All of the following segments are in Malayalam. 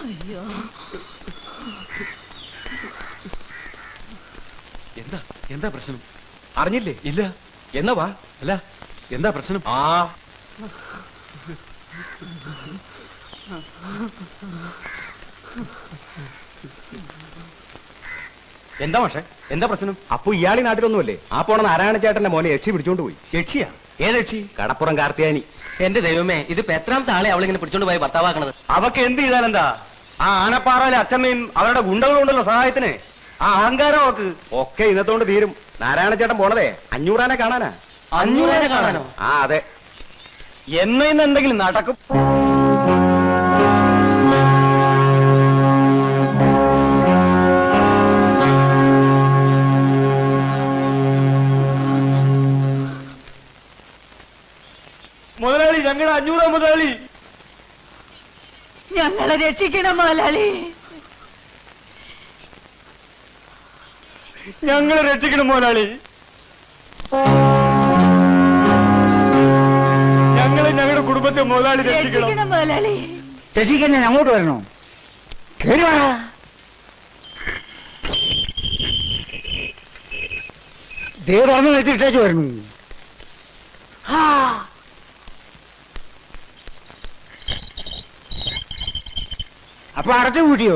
അയ്യോ, എന്താ എന്താ പ്രശ്നം? അറിഞ്ഞില്ലേ? ഇല്ല. എന്നാ വാ. അല്ല എന്താ പ്രശ്നം? എന്താ പക്ഷേ എന്താ പ്രശ്നം? അപ്പൊ ഇയാളി നാട്ടിലൊന്നുമല്ലേ? ആ പോണ നാരായണ ചേട്ടന്റെ മോനെ യക്ഷി പിടിച്ചോണ്ട് പോയി. യക്ഷിയാ? ഏത് യക്ഷി? കടപ്പുറം കാർത്തിയാനി. എന്റെ ദൈവമേ, ഇത് എത്രാമത്തെ ആളെ അവളിങ്ങനെ പിടിച്ചോണ്ട് പോയി ഭർത്താവാക്കണത്? അവക്ക് എന്ത് ചെയ്താലെന്താ? ആ ആനപ്പാറയിലെ അച്ഛമ്മയും അവരുടെ ഗുണ്ടകളുണ്ടല്ലോ സഹായത്തിന്. ആ അഹങ്കാരം അവക്ക് ഒക്കെ ഇന്നത്തോണ്ട് തീരും. നാരായണ ചേട്ടൻ പോണതേ 500 ആനെ കാണാനാ. 500 ആനെ കാണാനോ? ആ അതെ. ഇന്ന് എന്തെങ്കിലും നടക്കും. മുതലാളി, ഞങ്ങളുടെ 500 മുതലാളി, ഞങ്ങളെ രക്ഷിക്കണം മുതലാളി, ഞങ്ങളെ രക്ഷിക്കണം മുതലാളി, ഞങ്ങളുടെ കുടുംബത്തെ മുതലാളി രക്ഷിക്കണം മുതലാളി. രക്ഷിക്കാൻ ഞാൻ അങ്ങോട്ട് വരണോ? കേറി വാ. ദേ തുറന്നു വെച്ചിട്ടേക്ക് വരുന്നു. അപ്പൊ അടച്ചു കൂട്ടിയോ?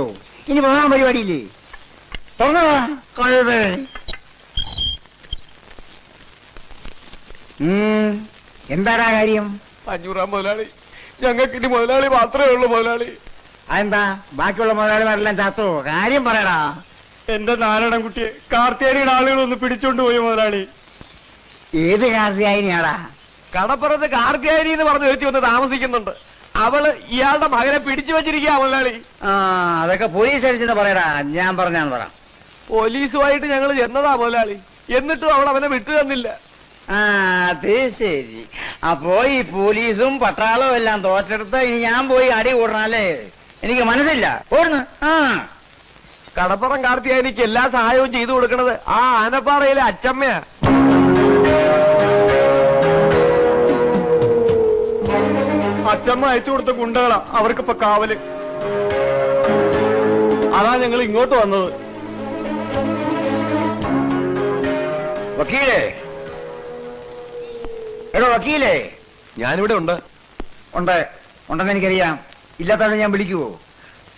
ഇനി പോകാൻ പരിപാടിയില്ലേ? തുറന്നു എന്താടാ കാര്യം? 500 മുതലാളി, ഞങ്ങൾക്ക് ഇനി മുതലാളി മാത്രമേ ഉള്ളൂ മുതലാളി. അതെന്താ ബാക്കിയുള്ള മുതലാളിമാരെല്ലാം ചത്തോ? കാര്യം പറയടാ. എന്റെ നാരായണൻകുട്ടിയെ കാർത്തിയാനിയുടെ ആളുകളൊന്ന് പിടിച്ചോണ്ട് പോയി മുതലാളി. ഏത് കാർത്തിയാനിയാടാ? കടപ്പുറത്ത് കാർത്തിയാനി എന്ന് പറഞ്ഞു വെച്ച് വന്ന് താമസിക്കുന്നുണ്ട്. അവള് ഇയാളുടെ മകനെ പിടിച്ചു വെച്ചിരിക്കുക മുതലാളി. അതൊക്കെ പോലീസ് അടിച്ചെന്ന് പറയടാ. ഞാൻ പറഞ്ഞാന്ന് പറ. പോലീസുമായിട്ട് ഞങ്ങൾ ചെന്നതാ മുതലാളി, എന്നിട്ടും അവൾ അവനെ വിട്ടു തന്നില്ല. അത് ശരി. അപ്പോ ഈ പോലീസും പട്ടാളവും എല്ലാം തോറ്റെടുത്ത് ഇനി ഞാൻ പോയി അടി കൂടണല്ലേ? എനിക്ക് മനസ്സില്ല. ഓടുന്നു. കടപ്പുറം കാർത്തിയാനിക്ക് എല്ലാ സഹായവും ചെയ്തു കൊടുക്കണത് ആ ആനപ്പാറയിലെ അച്ചമ്മയാ. അച്ചമ്മ അയച്ചു കൊടുത്ത ഗുണ്ടകളാ അവർക്കിപ്പോ കാവല്. അതാ ഞങ്ങൾ ഇങ്ങോട്ട് വന്നത്. വക്കീലേ, എടോ വക്കീലേ. ഞാനിവിടെ ഉണ്ട്. ഉണ്ടെന്ന് എനിക്കറിയാം. ഇല്ലാത്തവരെ ഞാൻ വിളിക്കുവോ?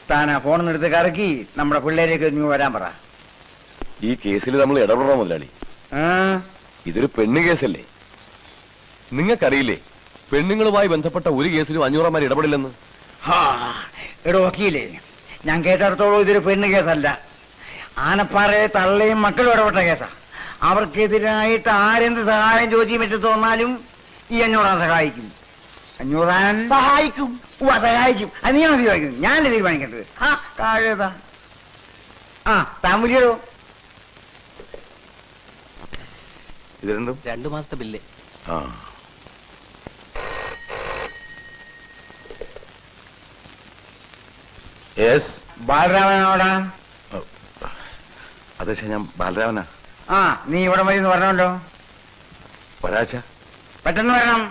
താനാ ഫോണിൽ എടുത്ത് കറക്കി നമ്മുടെ പിള്ളേരേക്ക് നീ വരാൻ പറ. ഈ കേസിൽ നമ്മൾ ഇടപെടണം മുതലാളി. ഇതൊരു പെണ്ണ് കേസല്ലേ? നിങ്ങൾക്കറിയില്ലേ പെണ്ണുങ്ങളുമായി ബന്ധപ്പെട്ട ഒരു കേസിലും 500 ഇടപെടില്ലെന്ന്? എടോ വക്കീലേ, ഞാൻ കേട്ടിടത്തോളം ഇതൊരു പെണ്ണ് കേസല്ല. ആനപ്പാറയെ തള്ളയും മക്കളും ഇടപെട്ട കേസാ. അവർക്കെതിരായിട്ട് ആരെന്ത് സഹായം ചോദിച്ചു പറ്റി തോന്നാലും ഈ 500 സഹായിക്കും. 500 സഹായിക്കും. സഹായിക്കും. അത് നീയാണ് തീരുമാനിക്കുന്നത്, ഞാനല്ലേ തീരുമാനിക്കേണ്ടത്. താഴേതാ. താൻ വിളിയോ? ഇത് രണ്ടും 2 മാസത്തെ ബില്ല്. ബാലരാമനോടാ? അതെ, ഞാൻ ബാലരാമനാ. നീ ഇവിടെ വഴി പറഞ്ഞല്ലോ. ഒരാഴ്ച പെട്ടെന്ന് വരണം.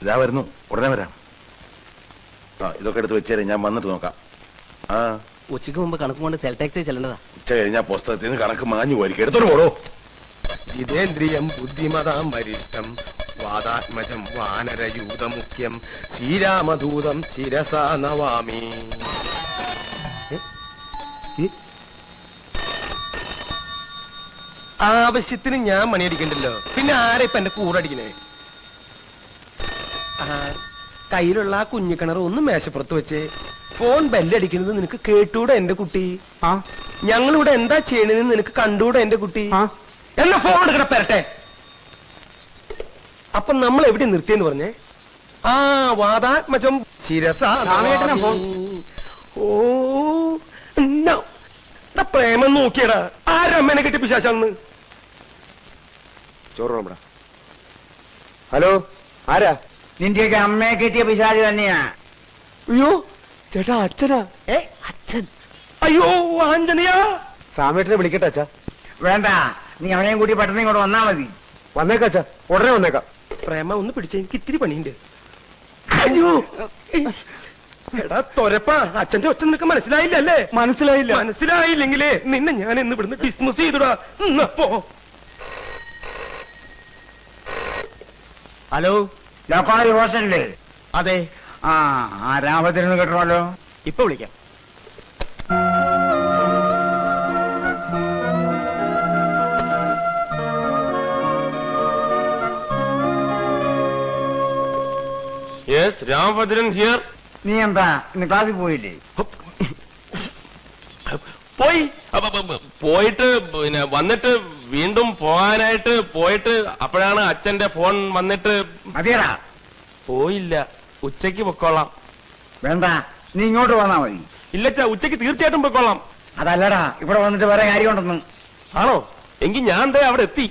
ഇതാ വരുന്നു, ഉടനെ വരാം. ഇതൊക്കെ എടുത്ത് വെച്ചേരെ, ഞാൻ വന്നിട്ട് നോക്കാം. ഉച്ചയ്ക്ക് മുമ്പ് കണക്ക് കൊണ്ട് സെൽ ടാക്സി ചെല്ലേണ്ടതാ. ഉച്ച കഴിഞ്ഞാൽ പുസ്തകത്തിൽ നിന്ന് കണക്ക് മാഞ്ഞു പോയിരിക്കും. എടുത്തോട്ട് പോടോ. ജിതേന്ദ്രിയം ബുദ്ധിമതാം വരിഷ്ഠം വാദാത്മജം വാനരയൂതമുഖ്യം ശ്രീരാമദൂതം ശിരസാ നവാമി. ആവശ്യത്തിന് ഞാൻ മണിയടിക്കണ്ടല്ലോ, പിന്നെ ആരെ ഇപ്പൊ എന്റെ കൂടടിക്കണേ? കയ്യിലുള്ള ആ കുഞ്ഞിക്കിണർ ഒന്ന് മേശപ്പുറത്ത് വെച്ച് ഫോൺ ബെല്ലടിക്കുന്നത് നിനക്ക് കേട്ടൂടെ എന്റെ കുട്ടി? ഞങ്ങളിവിടെ എന്താ ചെയ്യണെന്ന് നിനക്ക് കണ്ടൂടെ എന്റെ കുട്ടി? എന്നാ ഫോൺ എടുക്കണ പെരട്ടെ. അപ്പൊ നമ്മൾ എവിടെ നിർത്തിയെന്ന് പറഞ്ഞേ? വാദാത്മജം ശിരസാ. ഓ പ്രേമം നോക്കിയടാ. ആരമ്മേനെ കെട്ടി പിശാചാന്ന്? ചോറ്. ഹലോ, ആരാ? നിന്റെയൊക്കെ അമ്മയെ കെട്ടിയ പിശാച് തന്നെയാ. അയ്യോ ചേട്ടാ, അച്ഛനാ? അച്ഛൻ? അയ്യോ ആഞ്ജനയാ. സാമേട്ടനെ വിളിക്കട്ടെ അച്ഛാ? വേണ്ട, നീ അവനെയും കൂട്ടി പെട്ടെന്ന് ഇങ്ങോട്ട് വന്നാ മതി. വന്നേക്കാം അച്ഛാ, ഉടനെ വന്നേക്കാം. പ്രേമ ഒന്ന് പിടിച്ച, എനിക്ക് ഇത്തിരി പണിയുണ്ട്. അയ്യോ എടാ തൊരപ്പാ, അച്ഛന്റെ ഒച്ച നിനക്ക് മനസ്സിലായില്ലല്ലേ? മനസ്സിലായില്ല. മനസ്സിലായില്ലെങ്കിലേ നിന്നെ ഞാൻ ഇന്ന് ഇവിടുന്ന് ഡിസ്മിസ് ചെയ്തിടാ. പോ. ഹലോ, ലോക്കാലി ഹോസ്റ്റലില്ലേ? അതെ, ആ രാമത്തിനൊന്ന് കിട്ടണമല്ലോ. ഇപ്പൊ വിളിക്കാം. Yes, Ramabhadran here. നീ എന്താ ഇന്ന് ക്ലാസ്സിൽ പോയില്ലേ? പോയി. പോയിട്ട് പിന്നെ വന്നിട്ട് വീണ്ടും പോകാനായിട്ട് പോയിട്ട് അപ്പോഴാണ് അച്ഛന്റെ ഫോൺ വന്നിട്ട് മതിയടാ. പോയില്ല. ഉച്ചയ്ക്ക് പൊക്കോളാം. വേണ്ട, നീ ഇങ്ങോട്ട് വന്നാ മതി. ഇല്ലച്ചാ, ഉച്ചയ്ക്ക് തീർച്ചയായിട്ടും പൊക്കോളാം. അതല്ലടാ, ഇവിടെ വന്നിട്ട് വേറെ കാര്യമുണ്ടെന്ന്. ആണോ? എങ്കിൽ ഞാൻ ദേ അവിടെ എത്തി.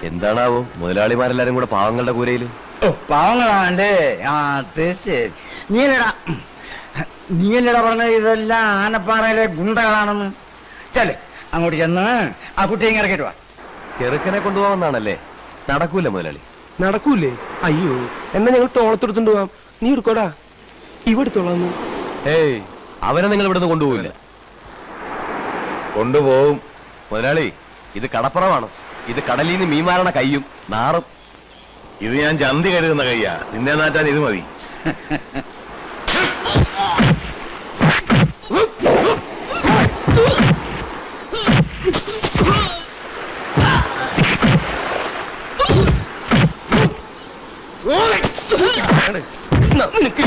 എന്താണാവോ മുതലാളിമാരെല്ലാരും കൂടെ പാവങ്ങളുടെ കൂരയില്? പാവങ്ങളാണ്ട്. തീർച്ചയായും. നീയല്ലടാ പറഞ്ഞത് ഇതെല്ലാം ആനപ്പാറയിലെ ഗുണ്ടകളാണെന്ന്. ചെല്, അങ്ങോട്ട് ചെന്ന് ആ കുട്ടിയെ ഇറക്കിട്ട് വാ. ചെറുക്കനെ കൊണ്ടുപോകാമെന്നാണല്ലേ? നടക്കൂല മുതലാളി. നടക്കൂലേ? അയ്യോ, എന്നാ ഞങ്ങൾ തോളത്തെടുത്തോണ്ട് പോവാം. നീ എടുക്കോടാ, ഇവിടുത്തോളാന്ന്. ഏയ്, അവരെ നിങ്ങൾ ഇവിടുന്ന് കൊണ്ടുപോകില്ല. കൊണ്ടുപോകും മുതലാളി. ഇത് കടപ്പുറമാണ്. ഇത് കടലിൽ നിന്ന് മീൻമാരണ കയ്യും നാറും. ഇത് ഞാൻ ചന്തി കരുതുന്ന കയ്യാ. നിന്നെ നാട്ടാൻ ഇത് മതി. നിനക്ക്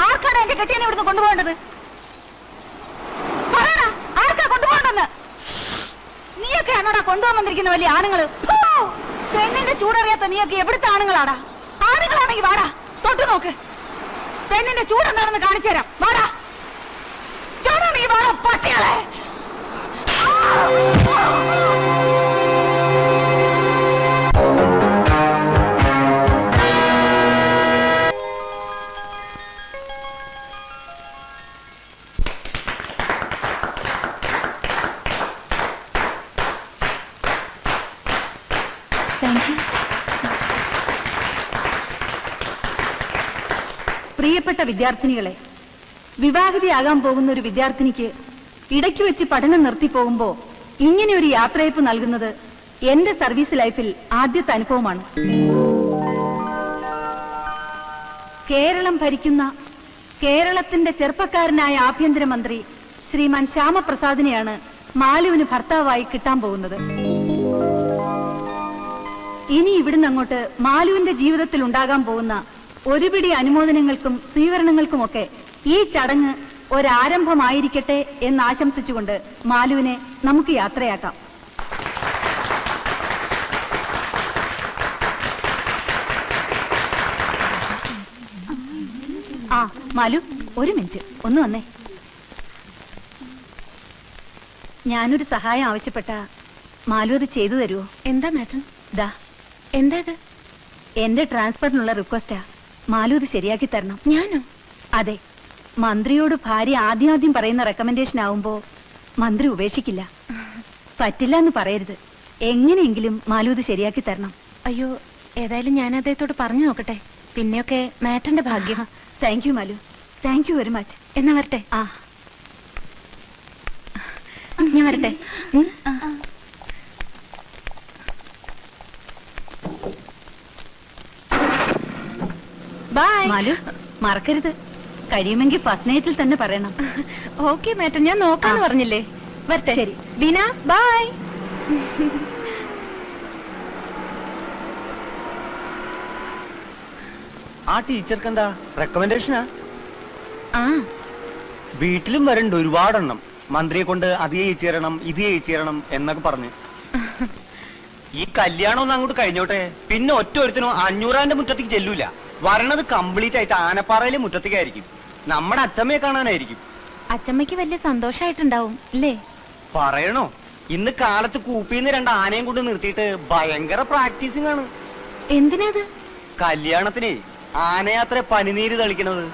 ആർക്കാണ് എന്റെ കെട്ടിയനെ ഇവിടുന്ന് കൊണ്ടുപോകേണ്ടത്? പറയടാ, ആർക്കാ കൊണ്ടുപോകണ്ടെന്ന്? നീയൊക്കെ ആണോടാ കൊണ്ടുപോകാൻ വന്നിരിക്കുന്ന വലിയ ആണുങ്ങള്? പെണ്ണിന്റെ ചൂടറിയാത്ത നീയൊക്കെ എവിടുത്തെ ആണുങ്ങളാടാ? ആണുങ്ങളാണെങ്കിൽ വാടാ, തൊട്ടു നോക്ക്. പെണ്ണിന്റെ ചൂടെന്താണെന്ന് കാണിച്ചു തരാം. വാടാ, ചൂടാണെങ്കിൽ വാടാ പട്ടികളെ. പ്രിയപ്പെട്ട വിദ്യാർത്ഥിനികളെ, വിവാഹിതയാകാൻ പോകുന്ന ഒരു വിദ്യാർത്ഥിനിക്ക് ഇടയ്ക്ക് വെച്ച് പഠനം നിർത്തിപ്പോകുമ്പോ ഇങ്ങനെ ഒരു യാത്രയപ്പ് നൽകുന്നത് എന്റെ സർവീസ് ലൈഫിൽ ആദ്യത്തെ അനുഭവമാണ്. കേരളം ഭരിക്കുന്ന കേരളത്തിന്റെ ചെറുപ്പക്കാരനായ ആഭ്യന്തരമന്ത്രി ശ്രീമാൻ ശ്യാമപ്രസാദിനെയാണ് മാലുവിന് ഭർത്താവായി കിട്ടാൻ പോകുന്നത്. ഇനി ഇവിടുന്ന് അങ്ങോട്ട് മാലുവിന്റെ ജീവിതത്തിൽ ഉണ്ടാകാൻ പോകുന്ന ഒരുപിടി അനുമോദനങ്ങൾക്കും സ്വീകരണങ്ങൾക്കുമൊക്കെ ഈ ചടങ്ങ് ഒരാരംഭമായിരിക്കട്ടെ എന്ന് ആശംസിച്ചുകൊണ്ട് മാലുവിനെ നമുക്ക് യാത്രയാക്കാം. ആ മാലു, ഒരു മിനിറ്റ് ഒന്ന് വന്നേ. ഞാനൊരു സഹായം ആവശ്യപ്പെട്ട മാലു അത് ചെയ്തു തരുമോ? എന്താ മാറ്റം? ദാ, എന്താ ഇത്? എന്റെ ട്രാൻസ്ഫറിനുള്ള റിക്വസ്റ്റാ. മാലു ഇത് ശരിയാക്കി തരണം. ഞാനോ? അതെ, മന്ത്രിയോട് ഭാര്യ ആദ്യം പറയുന്ന റെക്കമെൻഡേഷൻ ആവുമ്പോ മന്ത്രി ഉപേക്ഷിക്കില്ല. പറ്റില്ല എന്ന് പറയരുത്. എങ്ങനെയെങ്കിലും മാലു ഇത് ശരിയാക്കി തരണം. അയ്യോ, ഏതായാലും ഞാൻ അദ്ദേഹത്തോട് പറഞ്ഞു നോക്കട്ടെ. പിന്നെയൊക്കെ മാറ്റന്റെ ഭാഗ്യം. Thank you Malu, thank you very much. എന്നാ വരട്ടെ. ആ, ഞാൻ വരട്ടെ. ബൈ. മാലു മറക്കരുത്, കഴിയുമെങ്കിൽ ഫസ്റ്റ് നൈറ്റിൽ തന്നെ പറയണം. ഓക്കെ മാറ്റം, ഞാൻ നോക്കാന്ന് പറഞ്ഞില്ലേ. വരട്ടെ. ശരി. ബീന, ബൈ. ആ ടീച്ചർക്ക് എന്താ റെക്കമെൻഡേഷനാ? ആ, വീട്ടിലും വരണ്ട് ഒരുപാടെണ്ണം. മന്ത്രിയെ കൊണ്ട് അത് ചെയ്യിച്ചു തരണം, ഇത് ചെയ്യിച്ചു തരണം എന്നൊക്കെ പറഞ്ഞ്. ഈ കല്യാണം ഒന്ന് അങ്ങോട്ട് കഴിഞ്ഞോട്ടെ, പിന്നെ ഒറ്റ ഒരുത്തിനും 500 മുറ്റത്തേക്ക് ചെല്ലൂല. വരണത് കംപ്ലീറ്റ് ആയിട്ട് ആനപ്പാറയിലെ മുറ്റത്തേക്കായിരിക്കും. നമ്മുടെ അച്ചമ്മയെ കാണാനായിരിക്കും. അച്ചമ്മയ്ക്ക് വലിയ സന്തോഷായിട്ടുണ്ടാവും അല്ലേ? പറയണോ, ഇന്ന് കാലത്ത് കൂപ്പിന്ന് 2 ആനയും കൊണ്ട് നിർത്തിയിട്ട് ഭയങ്കര പ്രാക്ടീസിംഗ് ആണ്. എന്തിനാത്? കല്യാണത്തിനെ ആനയാത്ര പനിനീര് തളിക്കണത്.